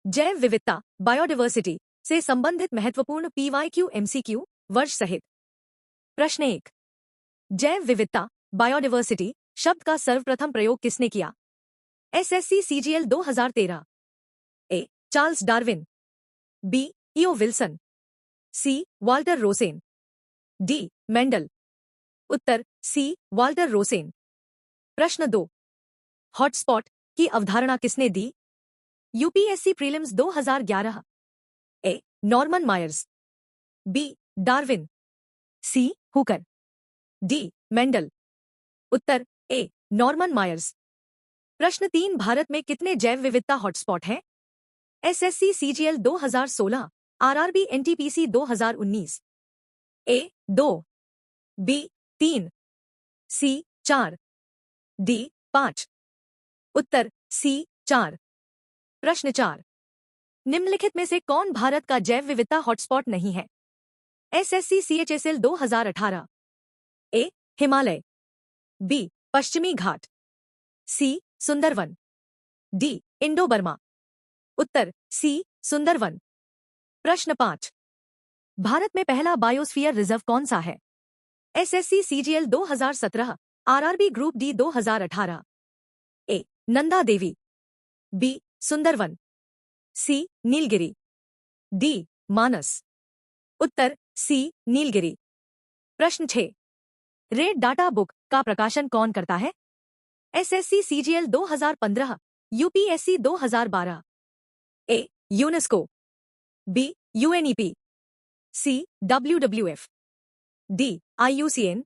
जैव विविधता बायोडायवर्सिटी से संबंधित महत्वपूर्ण पीवाईक्यू एमसीक्यू वर्ष सहित। प्रश्न 1। जैव विविधता बायोडायवर्सिटी शब्द का सर्वप्रथम प्रयोग किसने किया? SSC CGL 2013। A. Charles Darwin, B. E O Wilson, C. Walter Rosen, D. Mendel. उत्तर सी. Walter Rosen. प्रश्न 2। हॉटस्पॉट की अवधारणा किसने दी? UPSC prelims 2011। A. Norman Myers, B. Darwin, C. Hooker, D. Mendel. उत्तर ए. Norman Myers. प्रश्न 3। भारत में कितने जैव विविधता हॉटस्पॉट हैं? SSC CGL 2016, RRB NTPC 2019। A. 2, B. 3, C. 4, D. 5। उत्तर सी. 4। प्रश्न 4। निम्नलिखित में से कौन भारत का जैव विविधता हॉटस्पॉट नहीं है? SSC CHSL 2018। A. Himalaya, B. Pashchimi Ghat, C. Sundarban, D. Indo Burma. उत्तर सी. सुंदरवन। प्रश्न 5। भारत में पहला बायोस्फीयर रिजर्व कौन सा है? SSC CGL 2017, RRB group D 2018। ए. नंदा देवी, बी. सुंदरवन, सी. नीलगिरी, डी. मानस। उत्तर सी. नीलगिरी। प्रश्न 6। रेड डाटा बुक का प्रकाशन कौन करता है? SSC CGL 2015, UPSC 2012। A. UNESCO, B. UNEP, C. WWF, D. IUCN.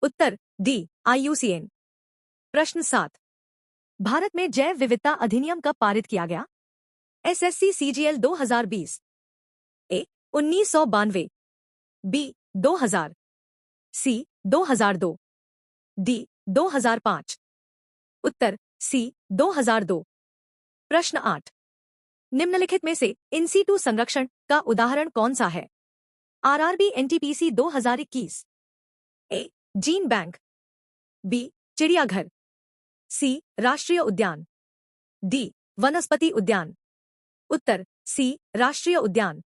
उत्तर डी. आईयूसीएन। प्रश्न 7। भारत में जैव विविधता अधिनियम कब पारित किया गया? SSC CGL 2020। ए. 1992, बी. 2000, सी. 2002, डी. 2005। उत्तर सी. 2002। प्रश्न 8। निम्नलिखित में से इन सीटू संरक्षण का उदाहरण कौन सा है? RRB NTPC 2021। A. Gene bank, B. चिड़ियाघर, सी. राष्ट्रीय उद्यान, डी. वनस्पति उद्यान। उत्तर सी. राष्ट्रीय उद्यान।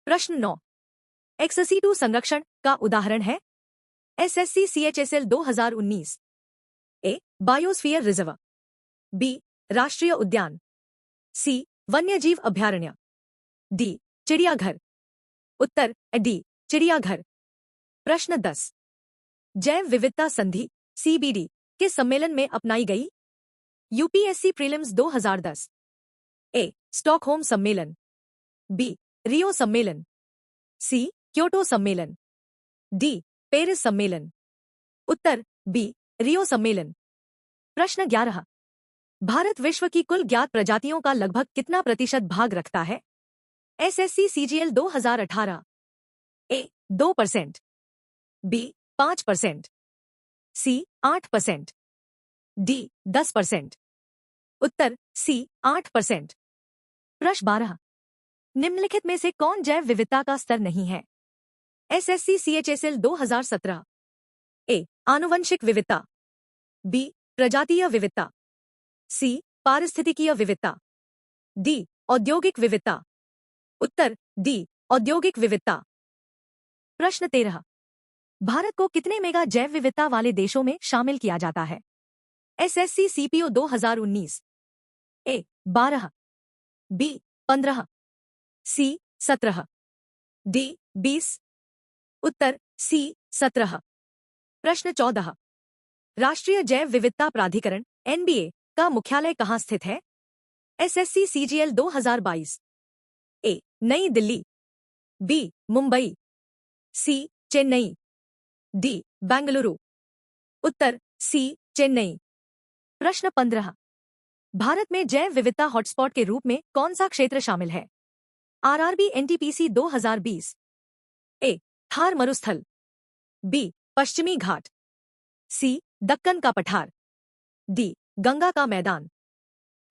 प्रश्न 9। एक्ससीटू संरक्षण का उदाहरण है? SSC CHSL 2019। A. Biosphere reserve, B. राष्ट्रीय उद्यान, सी. वन्यजीव अभयारण्य, डी. चिड़ियाघर। उत्तर डी. चिड़ियाघर। प्रश्न 10। जैव विविधता संधि सीबीडी किस सम्मेलन में अपनाई गई? UPSC prelims 2010। ए. स्टॉकहोम सम्मेलन, बी. रियो सम्मेलन, सी. क्योटो सम्मेलन, डी. पेरिस सम्मेलन। उत्तर बी. रियो सम्मेलन। प्रश्न 11। भारत विश्व की कुल ज्ञात प्रजातियों का लगभग कितना प्रतिशत भाग रखता है? SSC CGL 2018। ए. 2%, बी. 5%, सी. 8%, डी. 10%। उत्तर सी. 8%। प्रश्न 12। निम्नलिखित में से कौन जैव विविधता का स्तर नहीं है? SSC CHSL 2017। ए. आनुवंशिक विविधता, बी. प्रजातीय विविधता, सी. पारिस्थितिकीय विविधता, डी. औद्योगिक विविधता। उत्तर डी. औद्योगिक विविधता। प्रश्न 13। भारत को कितने मेगा जैव विविधता वाले देशों में शामिल किया जाता है? SSC CPO 2019। ए. 12, बी. 15, सी. 17, डी. 20। उत्तर सी. 17। प्रश्न 14। राष्ट्रीय जैव विविधता प्राधिकरण एनबीए का मुख्यालय कहाँ स्थित है? SSC CGL 2022। ए. नई दिल्ली, बी. मुंबई, सी. चेन्नई, डी. बेंगलुरु। उत्तर सी. चेन्नई। प्रश्न 15। भारत में जैव विविधता हॉटस्पॉट के रूप में कौन सा क्षेत्र शामिल है? RRB NTPC 2020। ए. थार मरुस्थल, बी. पश्चिमी घाट, सी. दक्कन का पठार, डी. गंगा का मैदान।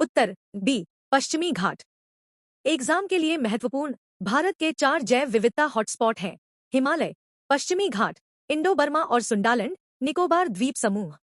उत्तर बी. पश्चिमी घाट। एग्जाम के लिए महत्वपूर्ण भारत के 4 जैव विविधता हॉटस्पॉट हैं: हिमालय, पश्चिमी घाट, इंडो बर्मा और सुंडालैंड निकोबार द्वीप समूह।